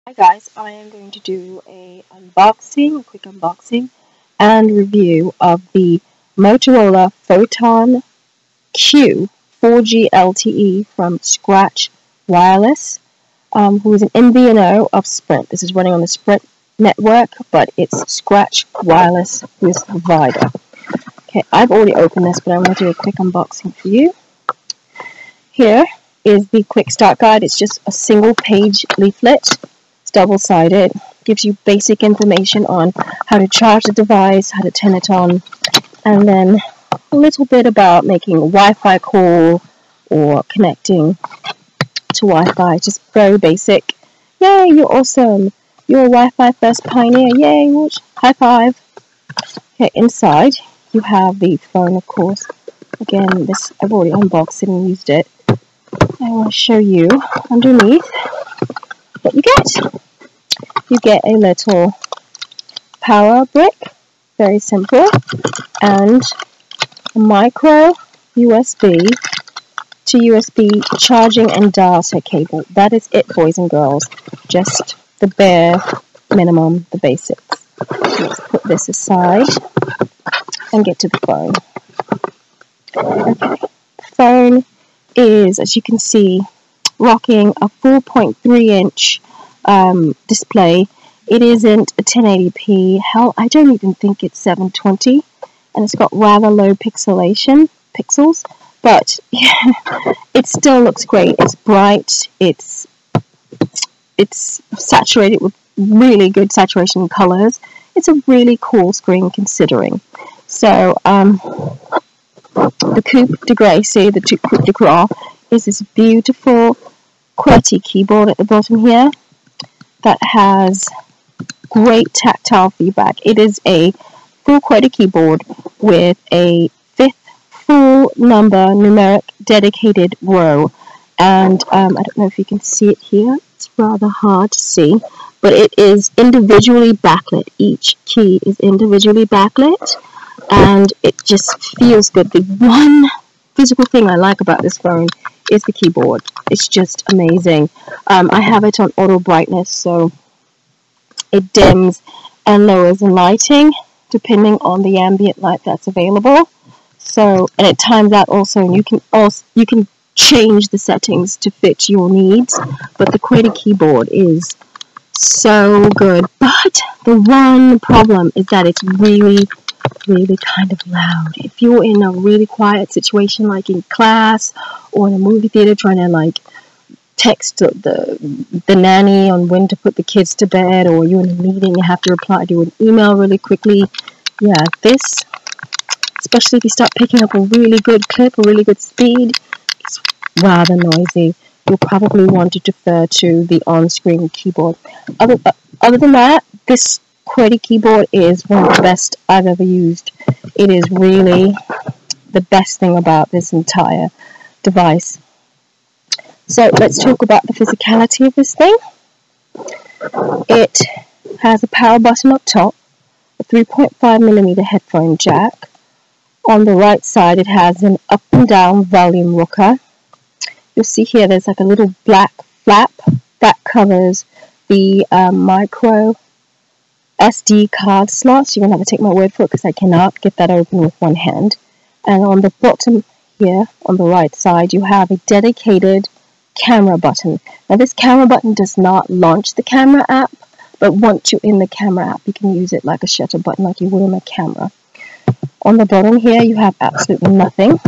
Hi guys, I am going to do a quick unboxing and review of the Motorola Photon Q 4G LTE from Scratch Wireless, who is an MVNO of Sprint. This is running on the Sprint network, but it's Scratch Wireless who is the provider. Okay, I've already opened this, but I'm going to do a quick unboxing for you. Here is the quick start guide. It's just a single page leaflet. Double-sided, gives you basic information on how to charge the device, how to turn it on, and then a little bit about making a Wi-Fi call or connecting to Wi-Fi. Just very basic. Yay, you're awesome. You're a Wi-Fi first pioneer. Yay, high five. Okay, inside you have the phone, of course. Again, this I've already unboxed it and used it. I want to show you underneath what you get. You get a little power brick, very simple, and a micro USB to USB charging and data cable. That is it, boys and girls. Just the bare minimum, the basics. Let's put this aside and get to the phone. Okay, the phone is, as you can see, rocking a 4.3-inch display. It isn't a 1080p. Hell, I don't even think it's 720, and it's got rather low pixels, but it still looks great. It's bright. It's saturated with really good saturation colors. It's a really cool screen considering. So the coup de grace, the coup de grace, is this beautiful QWERTY keyboard at the bottom here that has great tactile feedback. It is a full QWERTY keyboard with a 5th full number numeric dedicated row, and I don't know if you can see it here. It's rather hard to see, but it is individually backlit. Each key is individually backlit, and it just feels good. The one physical thing I like about this phone is the keyboard. It's just amazing. I have it on auto brightness, so it dims and lowers the lighting depending on the ambient light that's available. So, and it times out also, and you can change the settings to fit your needs. But the QWERTY keyboard is so good. But the one problem is that it's really kind of loud. If you're in a really quiet situation, like in class or in a movie theater trying to like text the nanny on when to put the kids to bed, or you're in a meeting, you have to reply to an email really quickly, yeah, this, especially if you start picking up a really good clip, a really good speed, it's rather noisy. You'll probably want to defer to the on-screen keyboard. Other than that, this QWERTY keyboard is one of the best I've ever used. It is really the best thing about this entire device. So let's talk about the physicality of this thing. It has a power button up top, a 3.5mm headphone jack. On the right side it has an up and down volume rocker. You'll see here there's like a little black flap that covers the micro SD card slots. You're going to have to take my word for it because I cannot get that open with one hand. And on the bottom here, on the right side, you have a dedicated camera button. Now this camera button does not launch the camera app, but once you're in the camera app, you can use it like a shutter button like you would on a camera. On the bottom here, you have absolutely nothing.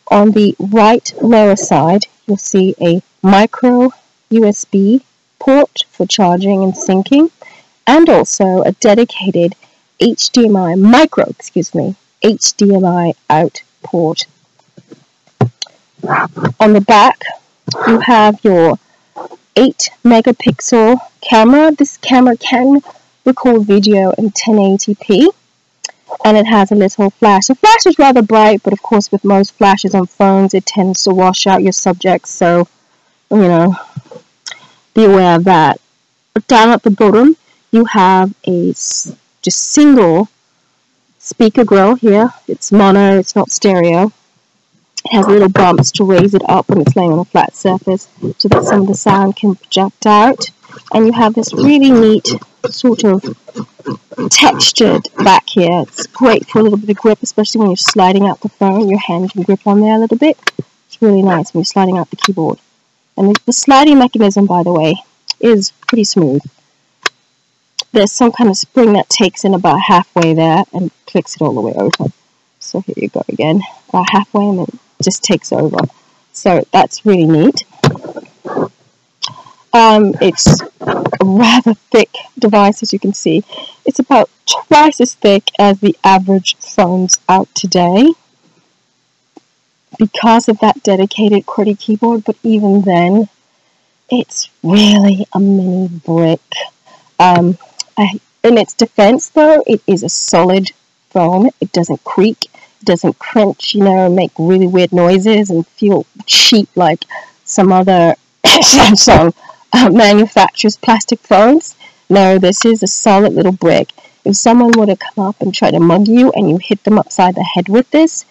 On the right lower side, you'll see a micro USB port for charging and syncing, and also a dedicated HDMI out port. On the back, you have your 8-megapixel camera. This camera can record video in 1080p, and it has a little flash. The flash is rather bright, but of course with most flashes on phones, it tends to wash out your subjects, so, you know, be aware of that. But down at the bottom, you have a just single speaker grill here. It's mono, it's not stereo. It has little bumps to raise it up when it's laying on a flat surface so that some of the sound can project out. and you have this really neat sort of textured back here. It's great for a little bit of grip, especially when you're sliding out the phone. Your hand can grip on there a little bit. It's really nice when you're sliding out the keyboard. And the sliding mechanism, by the way, is pretty smooth. There's some kind of spring that takes in about halfway there and clicks it all the way over. So here you go again, about halfway, and then it just takes over. So that's really neat. It's a rather thick device, as you can see. It's about twice as thick as the average phones out today because of that dedicated QWERTY keyboard, but even then, it's really a mini brick. In its defense, though, it is a solid phone. It doesn't creak, it doesn't crunch, make really weird noises and feel cheap like some other Samsung manufacturers' plastic phones. No, this is a solid little brick. If someone were to come up and try to mug you and you hit them upside the head with this,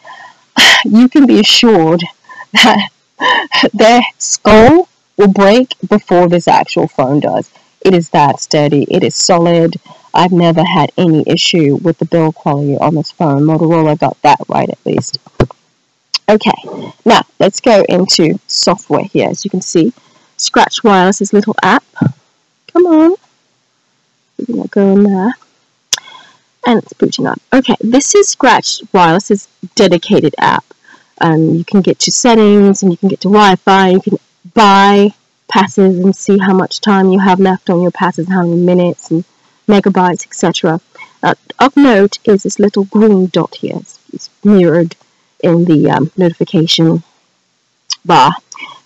you can be assured that their skull will break before this actual phone does. It is that sturdy. It is solid. I've never had any issue with the build quality on this phone. Motorola got that right, at least. Okay, now let's go into software here. As you can see, Scratch Wireless's little app. Come on. We're going to go in there. And it's booting up. Okay, this is Scratch Wireless's dedicated app. You can get to settings, and you can get to Wi-Fi. You can buy passes and see how much time you have left on your passes, how many minutes and megabytes, etc. Of note is this little green dot here. It's mirrored in the notification bar.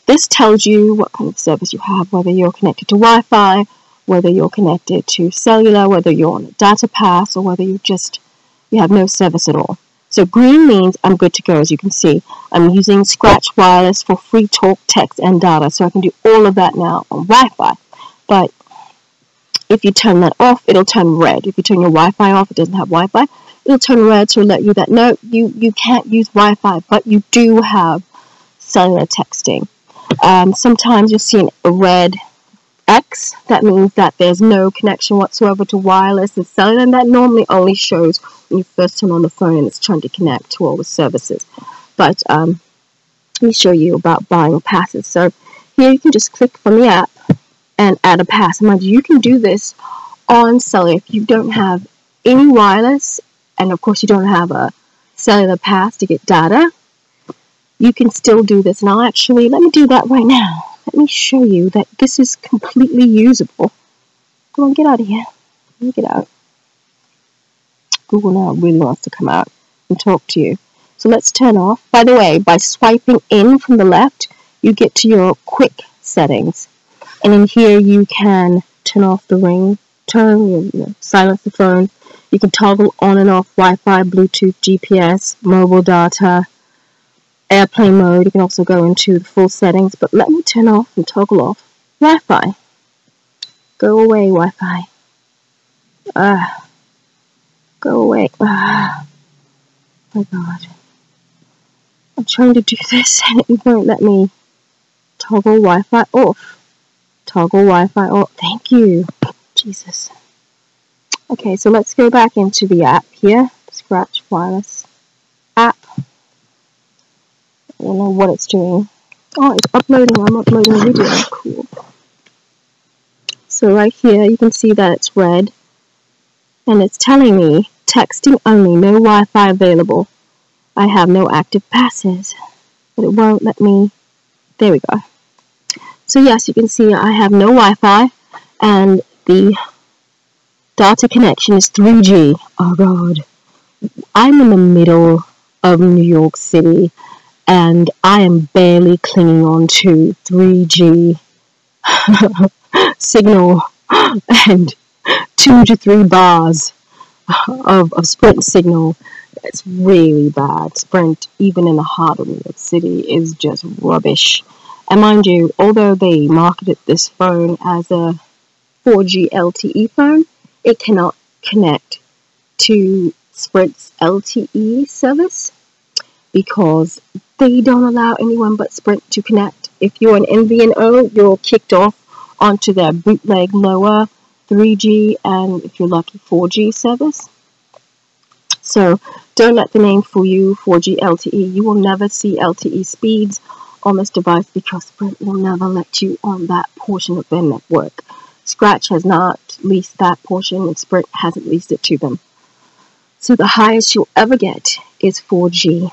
This tells you what kind of service you have, whether you're connected to Wi-Fi, whether you're connected to cellular, whether you're on a data pass, or whether you have no service at all. So green means I'm good to go, as you can see. I'm using Scratch Wireless for free talk, text, and data, so I can do all of that now on Wi-Fi. But if you turn that off, it'll turn red. If you turn your Wi-Fi off, it doesn't have Wi-Fi, it'll turn red to let you that, no, you can't use Wi-Fi, but you do have cellular texting. Sometimes you'll see a red X. That means that there's no connection whatsoever to wireless and cellular, and that normally only shows when you first turn on the phone and it's trying to connect to all the services. But let me show you about buying passes. So here you can just click from the app and add a pass. Mind you, you can do this on cellular if you don't have any wireless, and of course you don't have a cellular pass to get data. You can still do this. And let me do that right now. Let me show you that this is completely usable. Come on, get out of here. Let me get out. Google now really wants to come out and talk to you. So let's turn off. By the way, by swiping in from the left, you get to your quick settings. And in here you can turn off the ringtone, silence the phone. You can toggle on and off Wi-Fi, Bluetooth, GPS, mobile data, airplane mode. You can also go into the full settings, but let me turn off and toggle off Wi-Fi. Go away, Wi-Fi. Go away. My God. I'm trying to do this and it won't let me toggle Wi-Fi off. Toggle Wi-Fi off. Thank you. Jesus. Okay, so let's go back into the app here. Scratch Wireless app. I don't know what it's doing. Oh, it's uploading. I'm uploading a video. Cool. So right here, you can see that it's red. And it's telling me, texting only, no Wi-Fi available. I have no active passes. But it won't let me. There we go. So yes, you can see I have no Wi-Fi. And the data connection is 3G. Oh, God. I'm in the middle of New York City. And I am barely clinging on to 3G signal and 2 to 3 bars of Sprint signal. It's really bad. Sprint, even in the heart of New York City, is just rubbish. And mind you, although they marketed this phone as a 4G LTE phone, it cannot connect to Sprint's LTE service because they don't allow anyone but Sprint to connect. If you're an MVNO, you're kicked off onto their bootleg lower 3G and, if you're lucky, 4G service. So don't let the name fool you, 4G LTE. You will never see LTE speeds on this device because Sprint will never let you on that portion of their network. Scratch has not leased that portion and Sprint hasn't leased it to them. So the highest you'll ever get is 4G.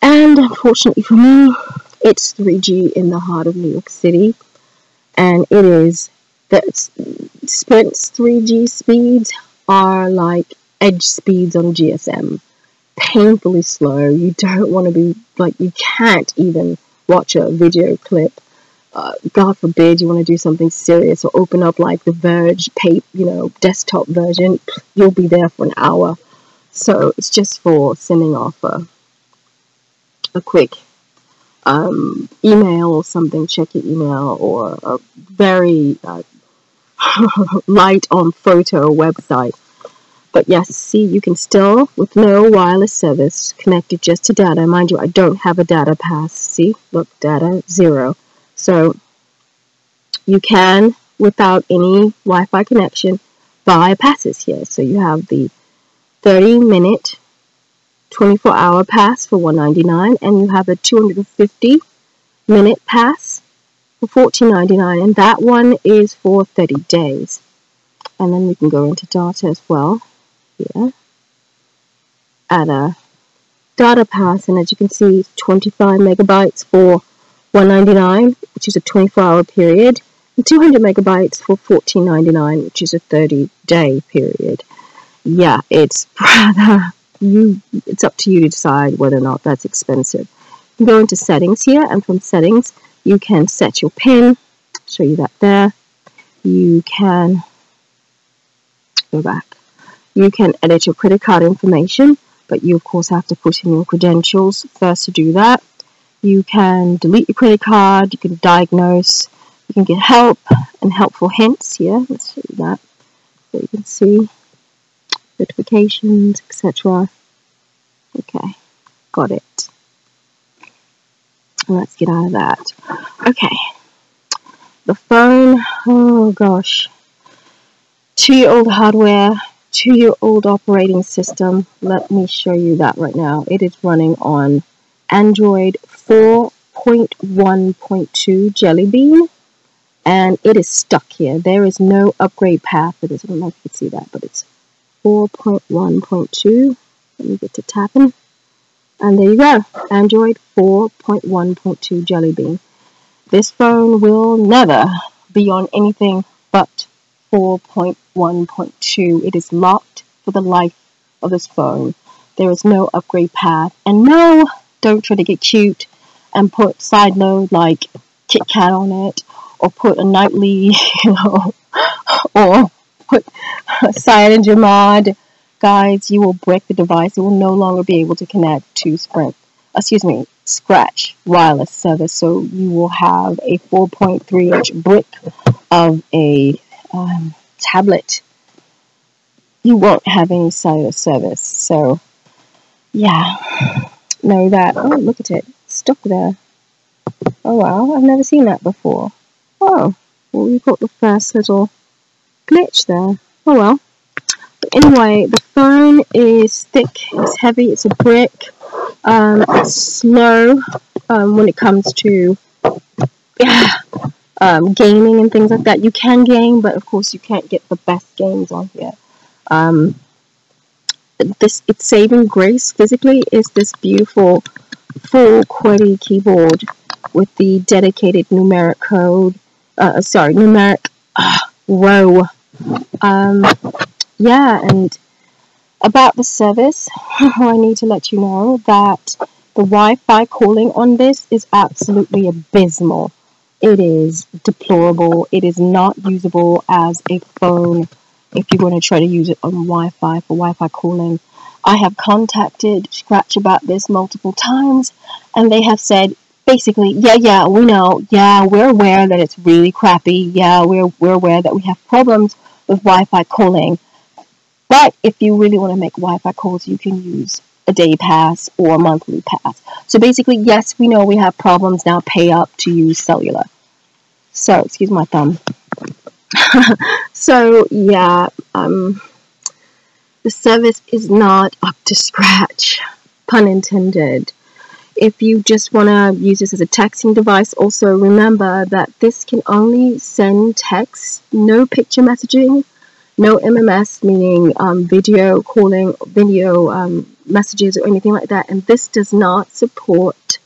And unfortunately for me, it's 3G in the heart of New York City. And it is that Sprint's 3G speeds are like edge speeds on GSM. Painfully slow. You don't want to be, like, you can't even watch a video clip. God forbid you want to do something serious or open up like the Verge desktop version. You'll be there for an hour. So it's just for sending off a quick email or something. Check your email, or a very light on photo website. But yes, see, you can still, with no wireless service, connected just to data. Mind you, I don't have a data pass. See, look, data 0. So you can, without any Wi-Fi connection, buy passes here. So you have the 30-minute, 24-hour pass for $1.99, and you have a 250-minute pass for $14.99, and that one is for 30 days. And then you can go into data as well. Here, add a data pass, and as you can see, 25 megabytes for $1.99, which is a 24-hour period, and 200 megabytes for $14.99, which is a 30-day period. Yeah, it's it's up to you to decide whether or not that's expensive. You can go into settings here, and from settings you can set your PIN. I'll show you that there. You can go back. You can edit your credit card information, but you of course have to put in your credentials first to do that. You can delete your credit card, you can diagnose, you can get help and helpful hints here. Let's show you that. So you can see notifications, etc. Okay, got it. Let's get out of that. Okay, the phone, oh gosh, 2-year-old hardware, 2-year-old operating system. Let me show you that right now. It is running on Android 4.1.2 Jelly Bean, and it is stuck here. There is no upgrade path for this. I don't know if you can see that, but it's 4.1.2. Let me get to tapping. And there you go. Android 4.1.2 Jelly Bean. This phone will never be on anything but 4.1.2. It is locked for the life of this phone. There is no upgrade path. And no, don't try to get cute and put side load like Kit Kat on it, or put a nightly, or put a Cyanogen mod. Guys, you will break the device. It will no longer be able to connect to Scratch wireless service. So you will have a 4.3-inch brick of a tablet. You won't have any cellular service. So yeah, know that. Oh, look at it, it's stuck there. Oh wow, I've never seen that before. Oh, well, we've got the first little glitch there. Oh well. But anyway, the phone is thick, it's heavy, it's a brick. It's slow when it comes to gaming and things like that. You can game, but of course you can't get the best games on here. Its saving grace physically is this beautiful full QWERTY keyboard with the dedicated numeric code. Numeric row. Yeah, and about the service, I need to let you know that the Wi-Fi calling on this is absolutely abysmal. It is deplorable. It is not usable as a phone if you're going to try to use it on Wi-Fi for Wi-Fi calling. I have contacted Scratch about this multiple times, and they have said, basically, yeah, we know. Yeah, we're aware that it's really crappy. Yeah, we're aware that we have problems with Wi-Fi calling. But if you really want to make Wi-Fi calls, you can use a day pass or a monthly pass. So basically, yes, we know we have problems. Now pay up to use cellular. So, excuse my thumb. So, yeah, the service is not up to scratch, pun intended. If you just want to use this as a texting device, also remember that this can only send text, no picture messaging, no MMS, meaning video calling, video messages or anything like that. And this does not support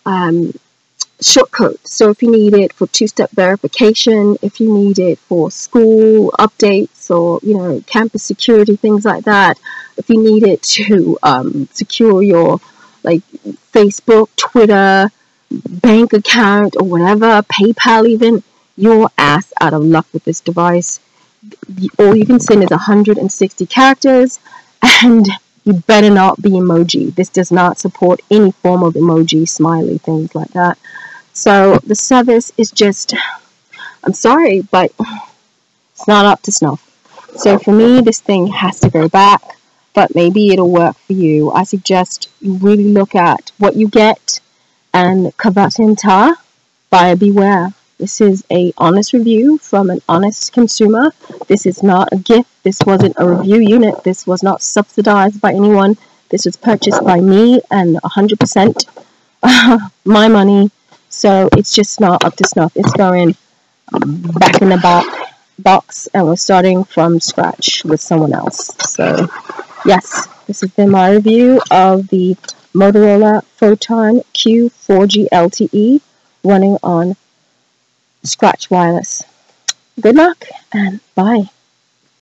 shortcode. So if you need it for two-step verification, if you need it for school updates or, you know, campus security, things like that, if you need it to secure your like Facebook, Twitter, bank account or whatever, PayPal even, your ass out of luck with this device. All you can send is 160 characters, and you better not be emoji. This does not support any form of emoji, smiley, things like that. So the service is just, I'm sorry, but it's not up to snuff. So for me, this thing has to go back, but maybe it'll work for you. I suggest you really look at what you get, and QWERTY, buyer beware. This is an honest review from an honest consumer. This is not a gift. This wasn't a review unit. This was not subsidized by anyone. This was purchased by me and 100% my money. So it's just not up to snuff. It's going back in the box, and we're starting from scratch with someone else. So yes, this has been my review of the Motorola Photon Q4G LTE running on Scratch Wireless. Good luck and bye.